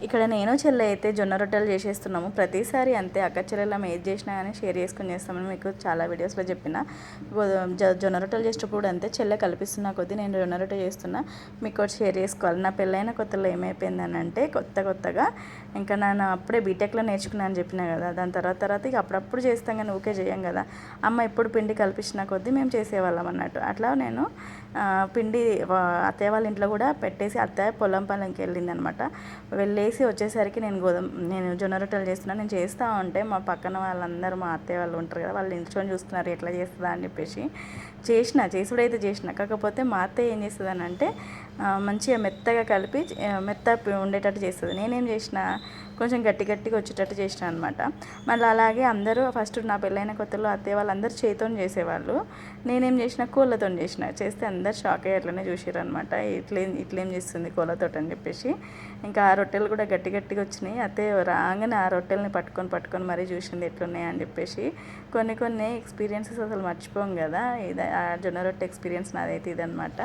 ఇక్కడ నేను చెల్లె అయితే జొన్న రొట్టెలు చేసేస్తున్నాము. ప్రతిసారి అంతే, అక్క చెల్లెళ్ళం ఏది చేసినా కానీ షేర్ చేసుకుని చేస్తామని మీకు చాలా వీడియోస్లో చెప్పిన. జొన్న రొట్టెలు చేసేటప్పుడు అంతే, చెల్లె కల్పిస్తున్నా కొద్దీ నేను జొన్న రొట్టె చేస్తున్నా, మీకు ఒకటి షేర్ చేసుకోవాలి. నా పెళ్ళైన కొత్తలో ఏమైపోయిందని అంటే, కొత్తగా ఇంకా నేను అప్పుడే బీటెక్లో నేర్చుకున్నాను అని చెప్పినా కదా, దాని తర్వాత ఇక అప్పుడప్పుడు చేస్తాం కానీ ఊకే చేయం కదా. అమ్మ ఎప్పుడు పిండి కల్పించిన కొద్దీ మేము చేసేవాళ్ళం అన్నట్టు. అట్లా నేను పిండి అత్తయ్య వాళ్ళ ఇంట్లో కూడా పెట్టేసి, అత్తయ్య పొలం పనులకి వెళ్ళింది అనమాట. వెళ్ళేసి వచ్చేసరికి నేను జొన్న రొట్టెలు చేస్తున్నాను. నేను చేస్తూ ఉంటే మా పక్కన వాళ్ళందరూ, మా అత్తయ్య వాళ్ళు ఉంటారు కదా, వాళ్ళు నిల్చొని చూస్తున్నారు ఎట్లా చేస్తుందా అని చెప్పేసి. చేసుడైతే చేసిన, కాకపోతే మా అత్తయ్య ఏం చేస్తుంది అని అంటే మంచిగా మెత్తగా కలిపి ఉండేటట్టు చేస్తుంది. నేనేం చేసిన, కొంచెం గట్టిగా వచ్చేటట్టు చేసిన అనమాట. మళ్ళీ అలాగే అందరూ ఫస్ట్ నా పెళ్ళైన కొత్తలో అత్తయ్య వాళ్ళందరూ చేతితో చేసేవాళ్ళు, నేనేం చేసిన కోళ్ళతో చేస్తే అందరు షాక్ అయ్యి అట్లనే చూసారు అనమాట. ఇట్లేం చేస్తుంది కోళ్ళతో అని చెప్పేసి. ఇంకా ఆ రొట్టెలు కూడా గట్టిగా వచ్చినాయి. అత్తయ్య రాగానే ఆ రొట్టెల్ని పట్టుకొని మరీ చూసింది ఎట్లున్నాయి అని చెప్పేసి. కొన్ని ఎక్స్పీరియన్సెస్ అసలు మర్చిపోం కదా. ఇది ఆ జొన్న రొట్టె ఎక్స్పీరియన్స్ నాదైతే ఇదనమాట.